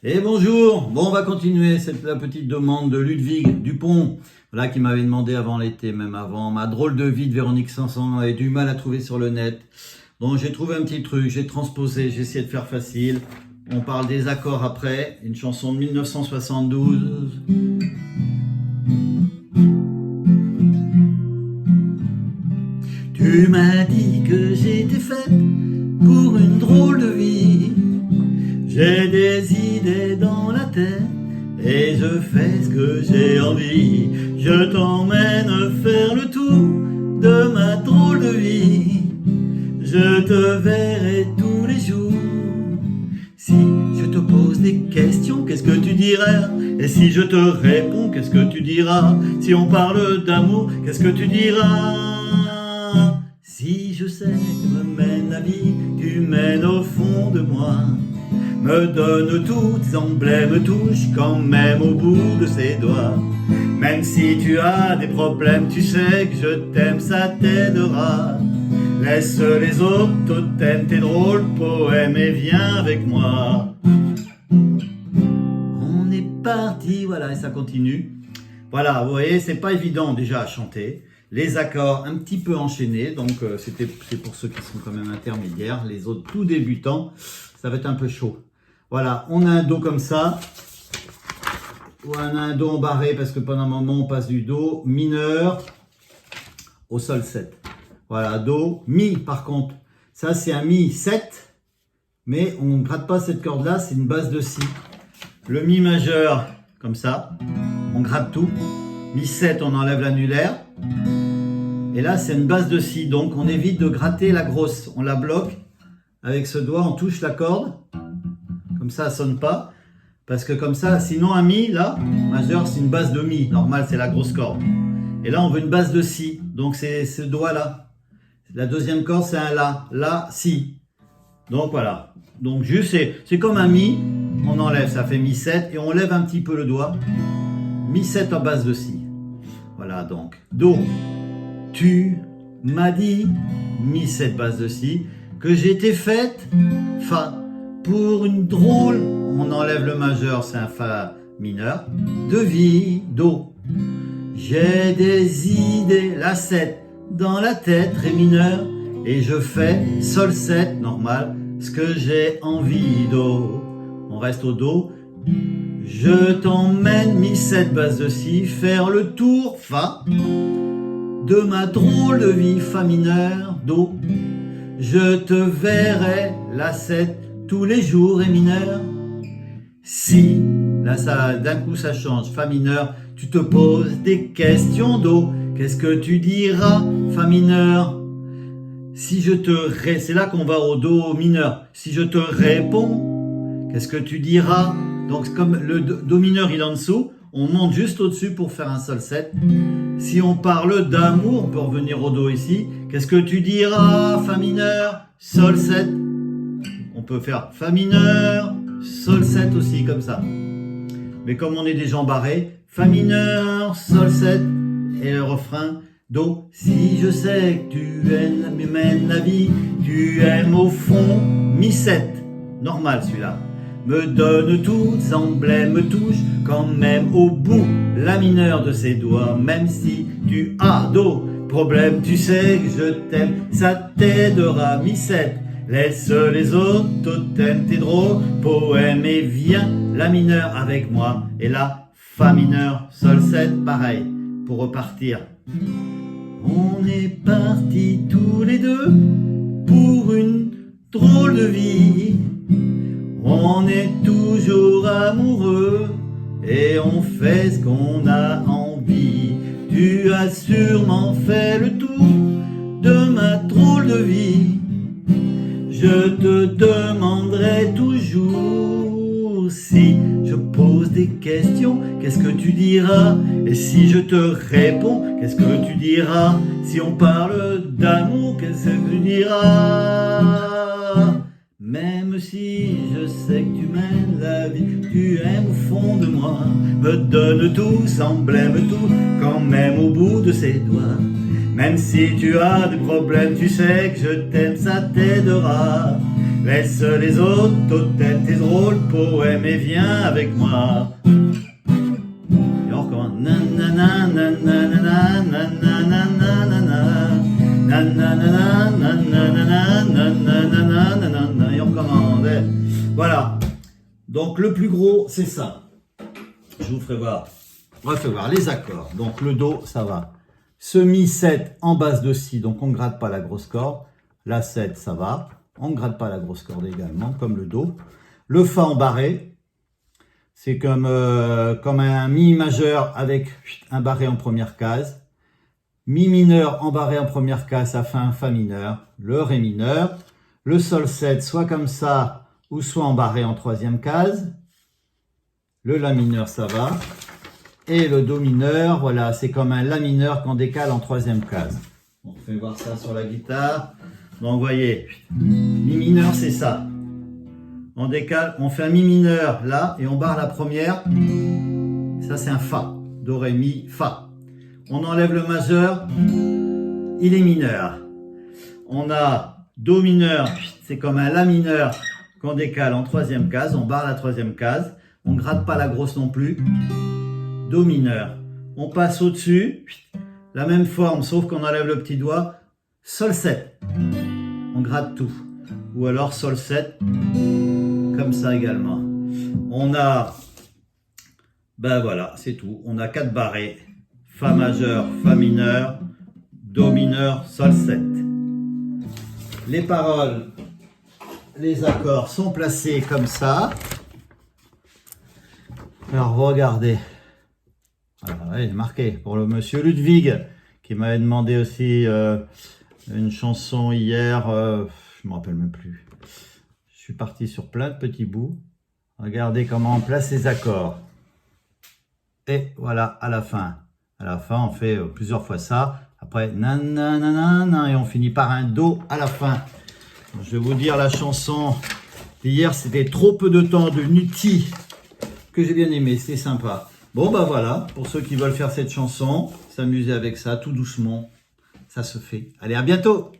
Et bonjour, bon on va continuer, c'est la petite demande de Ludwig Dupont, voilà, qui m'avait demandé avant l'été, même avant, ma drôle de vie de Véronique Sanson, avait du mal à trouver sur le net. Donc j'ai trouvé un petit truc, j'ai transposé, j'ai essayé de faire facile. On parle des accords après, une chanson de 1972. Tu m'as dit que j'étais faite pour une drôle de vie. J'ai des idées dans la tête et je fais ce que j'ai envie. Je t'emmène faire le tour de ma drôle de vie. Je te verrai tous les jours. Si je te pose des questions, qu'est-ce que tu dirais? Et si je te réponds, qu'est-ce que tu diras? Si on parle d'amour, qu'est-ce que tu diras? Si je sais que me mène la vie, tu mènes au fond de moi. Me donne tous tes emblèmes, touche quand même au bout de ses doigts. Même si tu as des problèmes, tu sais que je t'aime, ça t'aidera. Laisse les autres totems, tes drôles poèmes et viens avec moi. On est parti, voilà, et ça continue. Voilà, vous voyez, c'est pas évident déjà à chanter. Les accords un petit peu enchaînés, donc c'est pour ceux qui sont quand même intermédiaires. Les autres tout débutants, ça va être un peu chaud. Voilà, on a un Do comme ça, ou on a un Do en barré parce que pendant un moment on passe du Do mineur au Sol 7. Voilà, Do, Mi par contre, ça c'est un Mi 7, mais on ne gratte pas cette corde là, c'est une base de Si. Le Mi majeur, comme ça, on gratte tout. Mi 7, on enlève l'annulaire. Et là c'est une base de Si, donc on évite de gratter la grosse, on la bloque. Avec ce doigt, on touche la corde. Comme ça sonne pas, parce que comme ça, sinon un Mi, là, majeur, c'est une base de Mi, normal, c'est la grosse corde. Et là, on veut une base de Si, donc c'est ce doigt-là. La deuxième corde, c'est un La, Si. Donc voilà, donc juste, c'est comme un Mi, on enlève, ça fait Mi 7, et on lève un petit peu le doigt. Mi 7 en base de Si. Voilà, donc, Do, tu m'as dit, Mi 7 base de Si, que j'étais faite, Fa. Pour une drôle, on enlève le majeur, c'est un Fa mineur, de vie, Do. J'ai des idées, La 7, dans la tête, Ré mineur, et je fais Sol 7, normal, ce que j'ai envie, Do. On reste au Do. Je t'emmène, Mi 7, base de Si, faire le tour, Fa, de ma drôle de vie, Fa mineur, Do. Je te verrai, La 7, tous les jours, Ré mineur. Si, là ça d'un coup ça change, Fa mineur, tu te poses des questions, Do, qu'est-ce que tu diras, Fa mineur? Si je te c'est là qu'on va au Do mineur. Si je te réponds, qu'est-ce que tu diras? Donc comme le Do mineur il est en dessous, on monte juste au-dessus pour faire un Sol 7. Si on parle d'amour, on peut revenir au Do ici, qu'est-ce que tu diras, Fa mineur, Sol 7? On peut faire Fa mineur, Sol 7 aussi, comme ça. Mais comme on est déjà embarré, Fa mineur, Sol 7, et le refrain, Do. Si je sais que tu mènes la vie, tu aimes au fond, Mi 7, normal celui-là. Me donne tous tes emblèmes, me touche quand même au bout, La mineur de ses doigts, même si tu as, Do, problème, tu sais que je t'aime, ça t'aidera, Mi 7. Laisse les autres totems, tes drôles poèmes et viens, La mineur avec moi. Et là, Fa mineur, Sol 7, pareil, pour repartir. On est partis tous les deux pour une drôle de vie. On est toujours amoureux et on fait ce qu'on a envie. Tu as sûrement fait le tour de ma drôle de vie. Je te demanderai toujours si je pose des questions, qu'est-ce que tu diras? Et si je te réponds, qu'est-ce que tu diras? Si on parle d'amour, qu'est-ce que tu diras? Même si je sais que tu mènes la vie, tu aimes au fond de moi, me donne tout, emblème tout, quand même au bout de ses doigts. Même si tu as des problèmes, tu sais que je t'aime, ça t'aidera. Laisse les autres tels tes drôles poèmes et viens avec moi. Et on recommence. Nanana, nanana, nanana, nanana, nanana, nanana, nanana, nanana. Et on recommence. Voilà. Donc le plus gros, c'est ça. Je vous ferai voir. On va faire voir les accords. Donc le Do, ça va. Ce Mi 7 en base de Si, donc on ne gratte pas la grosse corde. La 7, ça va. On ne gratte pas la grosse corde également, comme le Do. Le Fa en barré, c'est comme un Mi majeur avec un barré en première case. Mi mineur en barré en première case, ça fait un Fa mineur. Le Ré mineur. Le Sol 7, soit comme ça, ou soit en barré en troisième case. Le La mineur, ça va. Et le Do mineur, voilà, c'est comme un La mineur qu'on décale en troisième case. On fait voir ça sur la guitare. Donc, vous voyez, Mi mineur, c'est ça. On décale, on fait un Mi mineur là, et on barre la première. Ça, c'est un Fa. Do, Ré, Mi, Fa. On enlève le majeur, il est mineur. On a Do mineur, c'est comme un La mineur qu'on décale en troisième case. On barre la troisième case. On ne gratte pas la grosse non plus. Do mineur. On passe au-dessus, la même forme, sauf qu'on enlève le petit doigt. Sol 7. On gratte tout. Ou alors Sol 7, comme ça également. On a, ben voilà, c'est tout. On a 4 barrés. Fa majeur, Fa mineur, Do mineur, Sol 7. Les paroles, les accords sont placés comme ça. Alors regardez. Voilà, il est marqué pour le monsieur Ludwig qui m'avait demandé aussi une chanson hier, je me rappelle même plus. Je suis parti sur plein de petits bouts. Regardez comment on place les accords. Et voilà, à la fin. À la fin, on fait plusieurs fois ça. Après, nanana, et on finit par un Do à la fin. Je vais vous dire la chanson d'hier, c'était trop peu de temps de Nutti que j'ai bien aimé, c'était sympa. Bon, bah voilà, pour ceux qui veulent faire cette chanson, s'amuser avec ça, tout doucement, ça se fait. Allez, à bientôt!